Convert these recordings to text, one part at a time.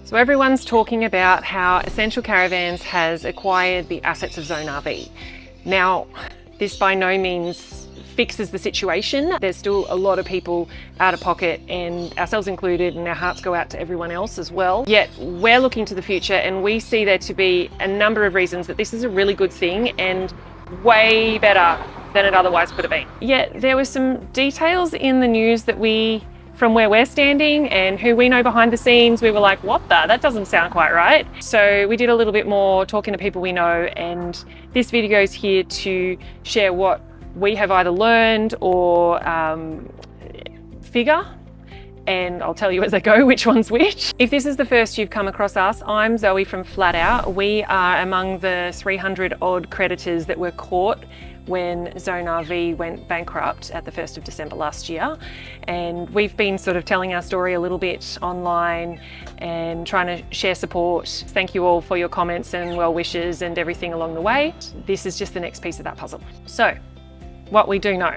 So everyone's talking about how Essential Caravans has acquired the assets of Zone RV. Now, this by no means fixes the situation. There's still a lot of people out of pocket, and ourselves included, and our hearts go out to everyone else as well. Yet we're looking to the future, and we see there to be a number of reasons that this is a really good thing and way better than it otherwise could have been. Yet there were some details in the news that from where we're standing and who we know behind the scenes, we were like, what the? That doesn't sound quite right. So we did a little bit more talking to people we know, and this video is here to share what we have either learned or figure, and I'll tell you as I go which one's which. If this is the first you've come across us, I'm Zoe from Flat Out. We are among the 300 odd creditors that were caught when Zone RV went bankrupt at the 1st of December last year. And we've been sort of telling our story a little bit online and trying to share support. Thank you all for your comments and well wishes and everything along the way. This is just the next piece of that puzzle. So, what we do know,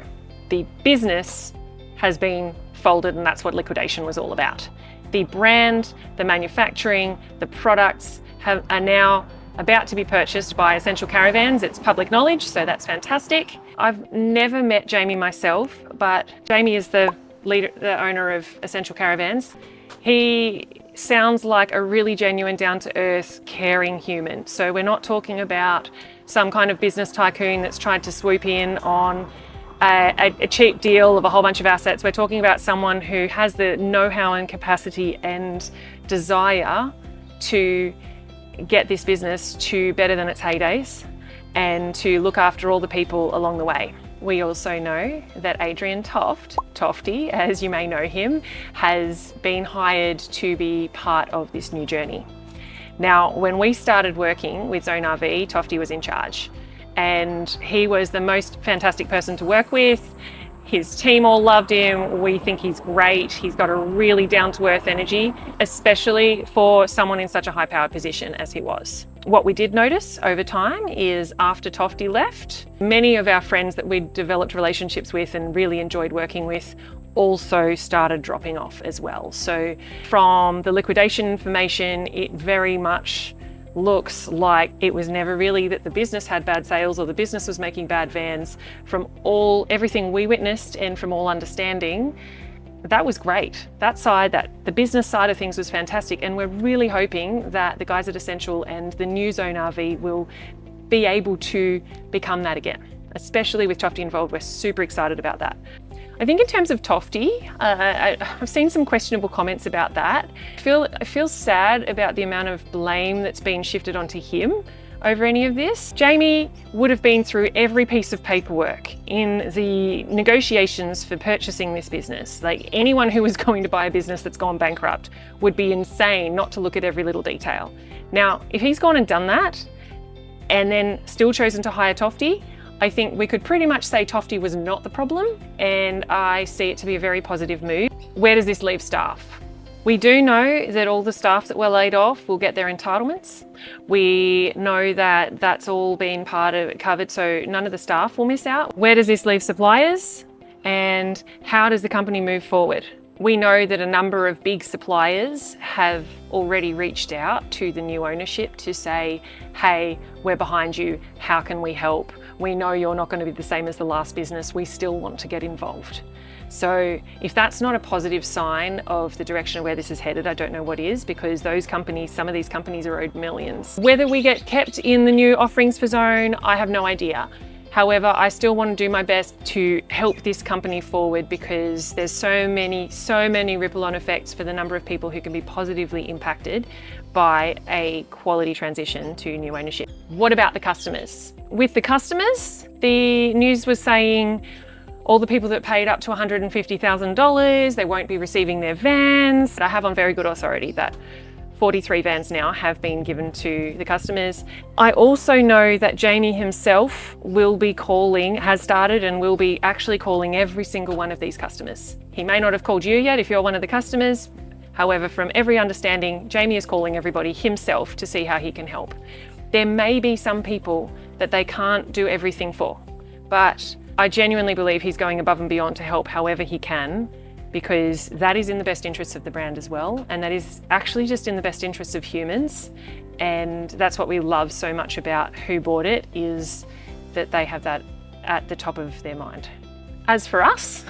the business has been folded, and that's what liquidation was all about. The brand, the manufacturing, the products are now about to be purchased by Essential Caravans. It's public knowledge, so that's fantastic. I've never met Jamie myself, but Jamie is the owner of Essential Caravans. He sounds like a really genuine, down-to-earth, caring human. So we're not talking about some kind of business tycoon that's tried to swoop in on a cheap deal of a whole bunch of assets. We're talking about someone who has the know-how and capacity and desire to get this business to better than its heydays and to look after all the people along the way. We also know that Adrian Toft, Tufty, as you may know him, has been hired to be part of this new journey. Now, when we started working with Zone RV, Tufty was in charge, and he was the most fantastic person to work with. His team all loved him. We think he's great. He's got a really down-to-earth energy, especially for someone in such a high-powered position as he was. What we did notice over time is after Tufty left, many of our friends that we'd developed relationships with and really enjoyed working with also started dropping off as well. So from the liquidation information, it very much looks like it was never really that the business had bad sales or the business was making bad vans. From everything we witnessed and from all understanding, that was great. The business side of things was fantastic, and we're really hoping that the guys at Essential and the new Zone RV will be able to become that again. Especially with Tufty involved, we're super excited about that. I think in terms of Tufty, I've seen some questionable comments about that. I feel sad about the amount of blame that's been shifted onto him over any of this. Jamie would have been through every piece of paperwork in the negotiations for purchasing this business. Like, anyone who was going to buy a business that's gone bankrupt would be insane not to look at every little detail. Now, if he's gone and done that and then still chosen to hire Tufty, I think we could pretty much say Tufty was not the problem, and I see it to be a very positive move. Where does this leave staff? We do know that all the staff that were laid off will get their entitlements. We know that that's all been covered, so none of the staff will miss out. Where does this leave suppliers? And how does the company move forward? We know that a number of big suppliers have already reached out to the new ownership to say, hey, we're behind you, how can we help? We know you're not going to be the same as the last business, we still want to get involved. So if that's not a positive sign of the direction of where this is headed, I don't know what is, because some of these companies are owed millions. Whether we get kept in the new offerings for Zone, I have no idea. However, I still want to do my best to help this company forward, because there's so many ripple-on effects for the number of people who can be positively impacted by a quality transition to new ownership. What about the customers? With the customers, the news was saying all the people that paid up to $150,000, they won't be receiving their vans. I have on very good authority that 43 vans now have been given to the customers. I also know that Jamie himself has started and will be actually calling every single one of these customers. He may not have called you yet if you're one of the customers. However, from every understanding, Jamie is calling everybody himself to see how he can help. There may be some people that they can't do everything for, but I genuinely believe he's going above and beyond to help however he can because that is in the best interests of the brand as well, and that is actually just in the best interests of humans. And that's what we love so much about Who Bought It, is that they have that at the top of their mind. As for us,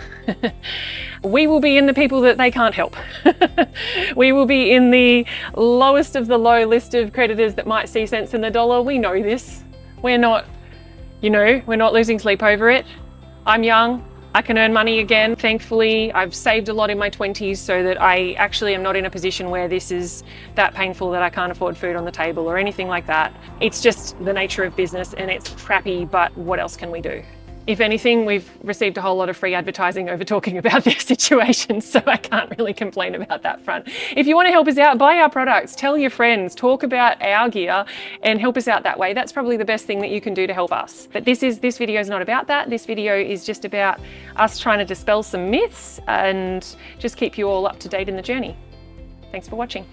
we will be in the people that they can't help. We will be in the lowest of the low list of creditors that might see cents in the dollar. We know this. We're not, we're not losing sleep over it. I'm young. I can earn money again. Thankfully, I've saved a lot in my 20s so that I actually am not in a position where this is that painful that I can't afford food on the table or anything like that. It's just the nature of business, and it's crappy, but what else can we do? If anything, we've received a whole lot of free advertising over talking about their situation, so I can't really complain about that front. If you want to help us out, buy our products, tell your friends, talk about our gear and help us out that way. That's probably the best thing that you can do to help us. But this video is not about that. This video is just about us trying to dispel some myths and just keep you all up to date in the journey. Thanks for watching.